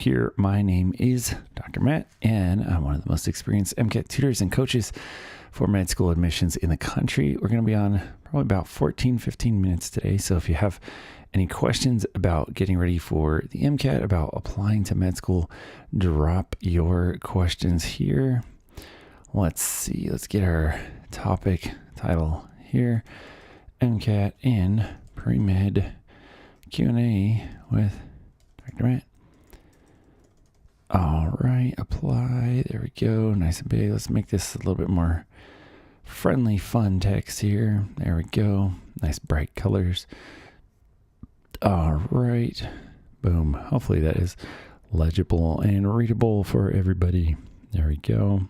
here. My name is Dr. Matt, and I'm one of the most experienced MCAT tutors and coaches for med school admissions in the country. We're going to be on probably about 15 minutes today. So if you have any questions about getting ready for the MCAT, about applying to med school, drop your questions here. Let's see. Let's get our topic title here. MCAT and Premed Q&A with Dr. Matt. All right, apply. There we go. Nice and big. Let's make this a little bit more friendly, fun text here. There we go. Nice bright colors. All right. Boom. Hopefully that is legible and readable for everybody. There we go.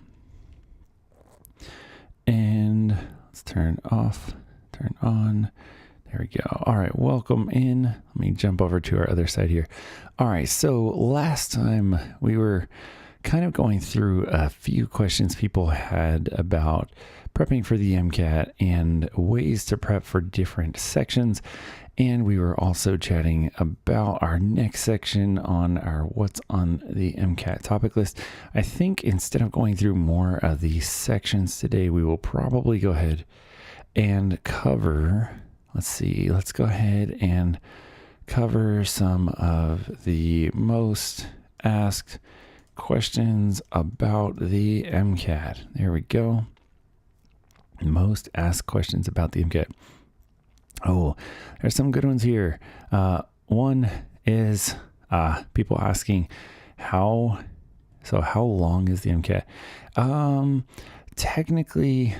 And let's turn off, turn on. There we go. All right, welcome in. Let me jump over to our other side here. All right, so last time we were kind of going through a few questions people had about prepping for the MCAT and ways to prep for different sections. And we were also chatting about our next section on our what's on the MCAT topic list. I think instead of going through more of these sections today, we will probably go ahead and cover... Let's see, let's go ahead and cover some of the most asked questions about the MCAT. There we go. Most asked questions about the MCAT. Oh, there's some good ones here. One is people asking how long is the MCAT? Technically,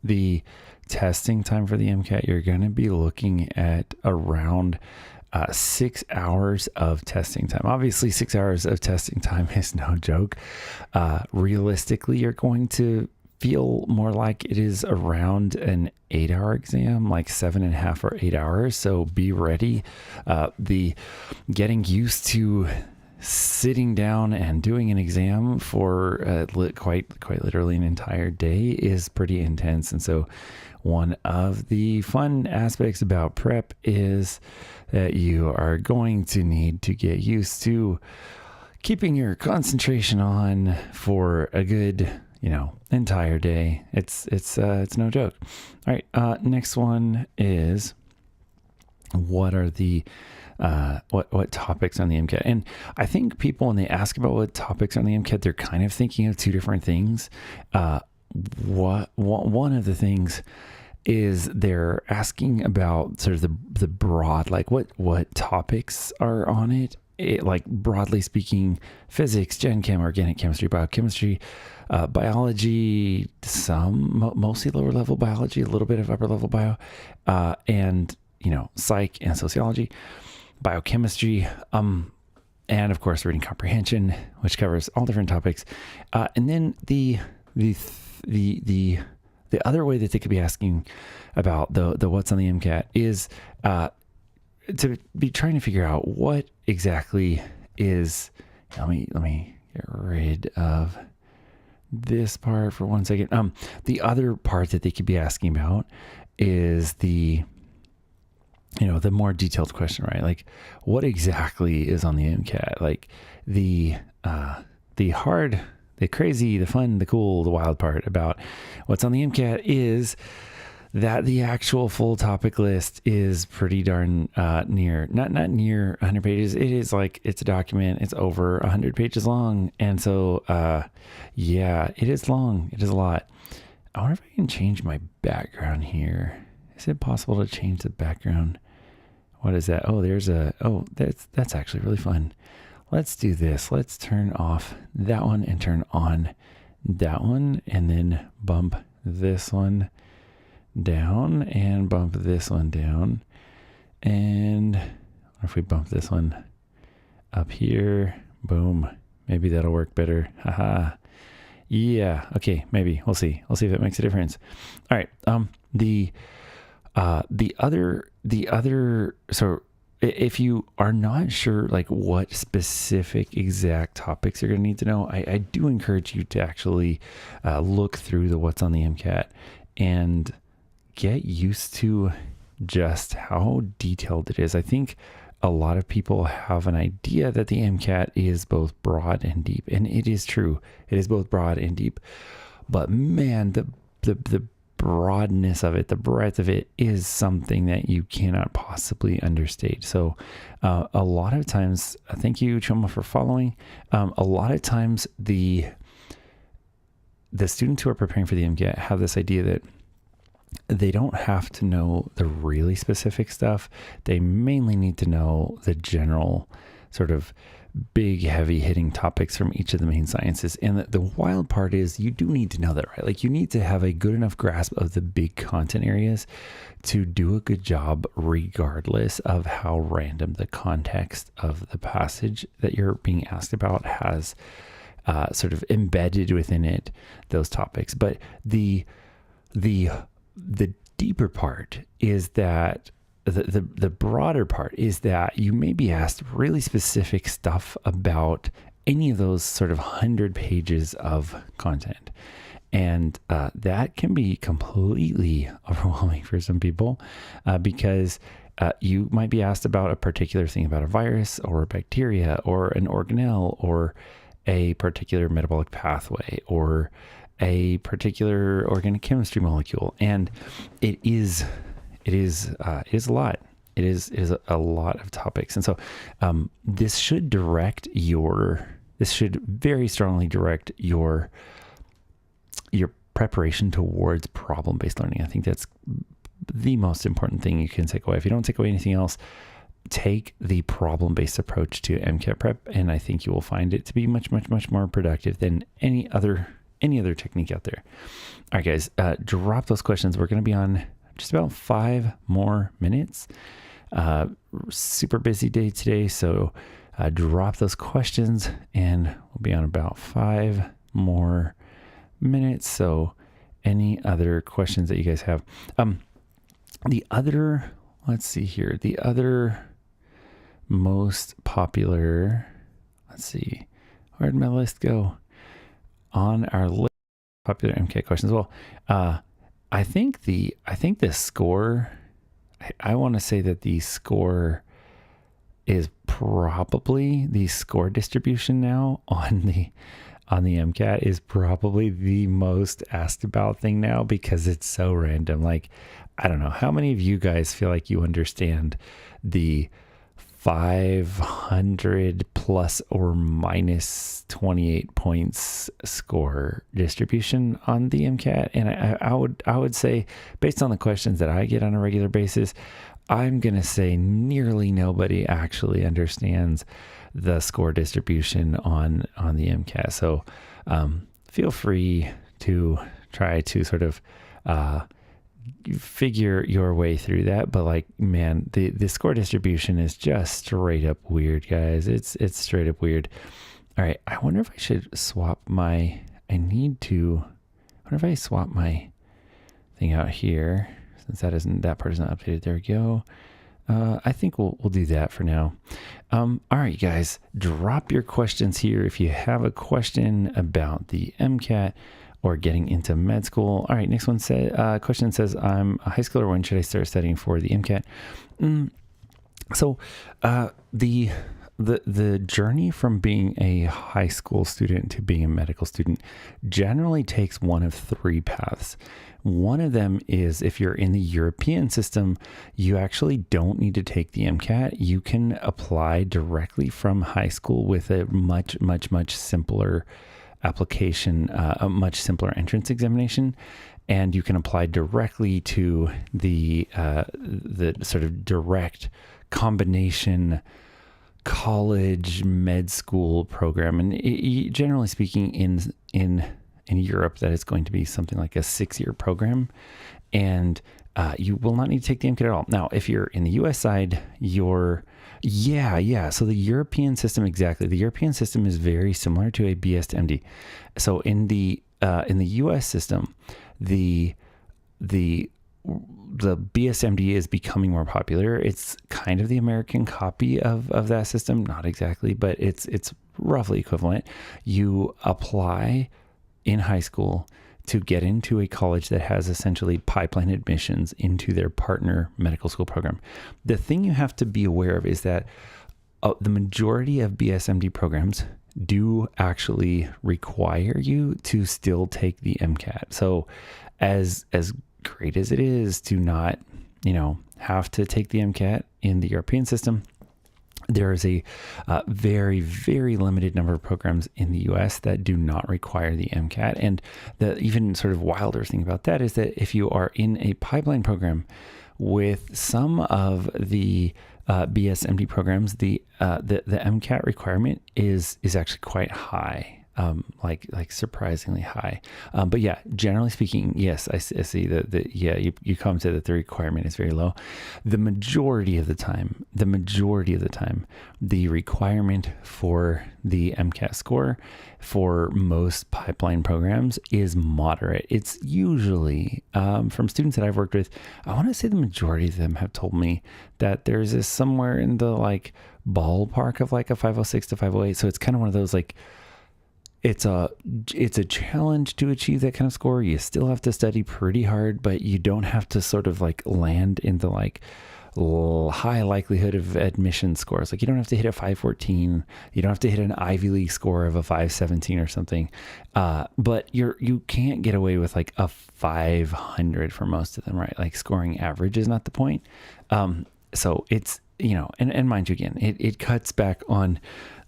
the testing time for the MCAT, you're going to be looking at around 6 hours of testing time. Obviously, 6 hours of testing time is no joke. Realistically, you're going to feel more like it is around an 8-hour exam, like 7.5 or 8 hours. So be ready. The getting used to sitting down and doing an exam for quite literally an entire day is pretty intense. And so one of the fun aspects about prep is that you are going to need to get used to keeping your concentration on for a good, entire day. It's no joke. All right. Next one is, what are the what topics on the MCAT? And I think people, when they ask about what topics on the MCAT, they're kind of thinking of two different things. One of the things is they're asking about sort of the broad, like what topics are on it. Like broadly speaking, physics, gen chem, organic chemistry, biochemistry, biology, mostly lower level biology, a little bit of upper level bio, and psych and sociology, biochemistry, and of course reading comprehension, which covers all different topics. And then the other way that they could be asking about the what's on the MCAT is to be trying to figure out what exactly is. Let me get rid of this part for 1 second. The other part that they could be asking about is the more detailed question, right? Like, what exactly is on the MCAT? Like the hard, the crazy, the fun, the cool, the wild part about what's on the MCAT is that the actual full topic list is pretty darn near, not near 100 pages. It is like, it's a document. It's over 100 pages long. And so, yeah, it is long. It is a lot. I wonder if I can change my background here. Is it possible to change the background? What is that? Oh, that's actually really fun. Let's do this. Let's turn off that one and turn on that one, and then bump this one down and bump this one down. And what if we bump this one up here? Boom. Maybe that'll work better. Haha. Yeah. Okay. Maybe we'll see. We'll see if it makes a difference. All right. The other, so if you are not sure, like what specific exact topics you're going to need to know, I do encourage you to actually look through the what's on the MCAT and get used to just how detailed it is. I think a lot of people have an idea that the MCAT is both broad and deep, and it is true. It is both broad and deep. But man, the broadness of it, the breadth of it is something that you cannot possibly understate. So a lot of times, thank you, Choma, for following. A lot of times the students who are preparing for the MCAT have this idea that they don't have to know the really specific stuff. They mainly need to know the general sort of big, heavy hitting topics from each of the main sciences. And the wild part is you do need to know that, right? Like you need to have a good enough grasp of the big content areas to do a good job, regardless of how random the context of the passage that you're being asked about has sort of embedded within it, those topics. But the deeper part is that the broader part is that you may be asked really specific stuff about any of those sort of 100 pages of content. And that can be completely overwhelming for some people because you might be asked about a particular thing about a virus or a bacteria or an organelle or a particular metabolic pathway or a particular organic chemistry molecule. And it is a lot. It is a lot of topics. And so this should very strongly direct your preparation towards problem-based learning. I think that's the most important thing you can take away. If you don't take away anything else, take the problem-based approach to MCAT prep, and I think you will find it to be much, much, much more productive than any other technique out there. All right, guys, drop those questions. We're going to be on just about 5 more minutes. Super busy day today, so drop those questions, and we'll be on about 5 more minutes. So any other questions that you guys have? Let's see here. The other most popular, let's see, where'd my list go? On our list of popular MCAT questions. Well, I think the score, I want to say that the score is probably the score distribution now on the MCAT is probably the most asked about thing now because it's so random. Like, I don't know how many of you guys feel like you understand the 500 plus or minus 28 points score distribution on the MCAT. And I would say, based on the questions that I get on a regular basis, I'm going to say nearly nobody actually understands the score distribution on the MCAT. So feel free to try to sort of figure your way through that. But like, man, the score distribution is just straight up weird, guys. It's straight up weird. All right. I wonder if I should swap my thing out here, since that part is not updated. There we go. I think we'll do that for now. All right, guys, drop your questions here if you have a question about the MCAT or getting into med school. All right, next one question says, I'm a high schooler. When should I start studying for the MCAT? So the journey from being a high school student to being a medical student generally takes one of 3 paths. One of them is, if you're in the European system, you actually don't need to take the MCAT. You can apply directly from high school with a much, much, much simpler application, a much simpler entrance examination, and you can apply directly to the sort of direct combination college med school program. And generally speaking, in Europe, that is going to be something like a 6-year program, and you will not need to take the MCAT at all. Now, if you're in the US side, so the European system, exactly. The European system is very similar to a BS to MD. So in the US system, the BSMD is becoming more popular. It's kind of the American copy of that system, not exactly, but it's roughly equivalent. You apply in high school to get into a college that has essentially pipeline admissions into their partner medical school program. The thing you have to be aware of is that the majority of BSMD programs do actually require you to still take the MCAT. So as great as it is to not, have to take the MCAT in the European system, there is a very, very limited number of programs in the US that do not require the MCAT. And the even sort of wilder thing about that is that if you are in a pipeline program with some of the BSMD programs, the MCAT requirement is actually quite high. Like surprisingly high. But yeah, generally speaking, yes, I see that you commented that the requirement is very low. The majority of the time, the requirement for the MCAT score for most pipeline programs is moderate. It's usually, from students that I've worked with, I want to say the majority of them have told me that there's this somewhere in the like ballpark of like a 506 to 508. So it's kind of one of those like, it's a challenge to achieve that kind of score. You still have to study pretty hard, but you don't have to sort of like land in the like high likelihood of admission scores. Like you don't have to hit a 514. You don't have to hit an Ivy League score of a 517 or something. But you can't get away with like a 500 for most of them, right? Like scoring average is not the point. So it's, and mind you, again, it cuts back on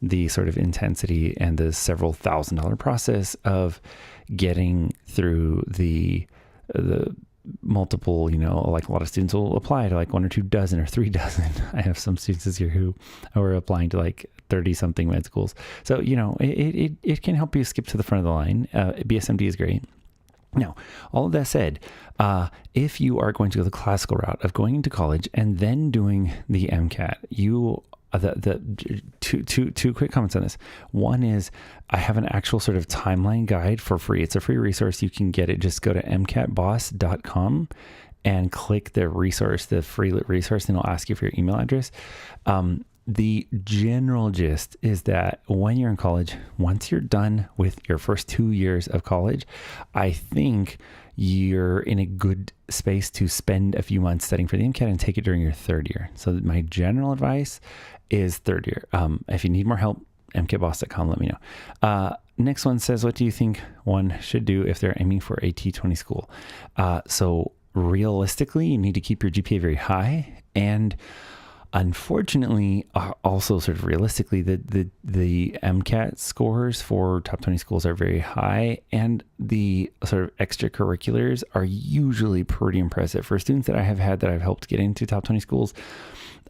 the sort of intensity and the several $1,000 process of getting through the multiple, like a lot of students will apply to like 1 or 2 dozen or 3 dozen. I have some students this year who are applying to like 30 something med schools. So, it can help you skip to the front of the line. BSMD is great. Now, all of that said, if you are going to go the classical route of going into college and then doing the MCAT, two quick comments on this. One is I have an actual sort of timeline guide for free. It's a free resource. You can get it. Just go to mcatboss.com and click the resource, the free resource, and it'll ask you for your email address. The general gist is that when you're in college, once you're done with your first 2 years of college, I think you're in a good space to spend a few months studying for the MCAT and take it during your 3rd year. So my general advice is 3rd year. If you need more help, mcatboss.com, let me know. Next one says, what do you think one should do if they're aiming for a T20 school? So realistically, you need to keep your GPA very high, and unfortunately, also sort of realistically, the MCAT scores for top 20 schools are very high, and the sort of extracurriculars are usually pretty impressive. For students that I have had that I've helped get into top 20 schools,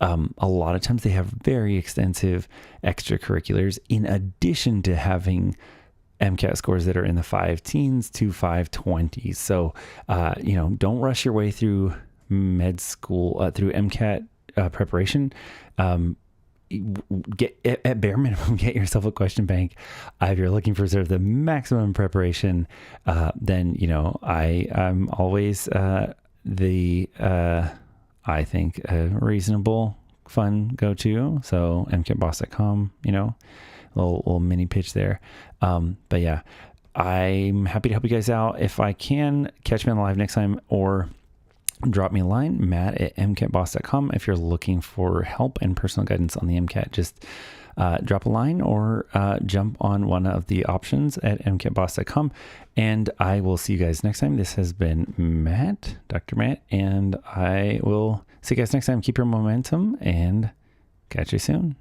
a lot of times they have very extensive extracurriculars in addition to having MCAT scores that are in the 5 teens to 520s. So, don't rush your way through med school, through MCAT preparation. Get at bare minimum, get yourself a question bank. If you're looking for sort of the maximum preparation, then I'm always I think a reasonable, fun go-to. So mcatboss.com, little mini pitch there. But yeah, I'm happy to help you guys out. If I can, catch me on the live next time, or drop me a line, matt@mcatboss.com. If you're looking for help and personal guidance on the MCAT, just drop a line or jump on one of the options at mcatboss.com. And I will see you guys next time. This has been Matt, Dr. Matt, and I will see you guys next time. Keep your momentum and catch you soon.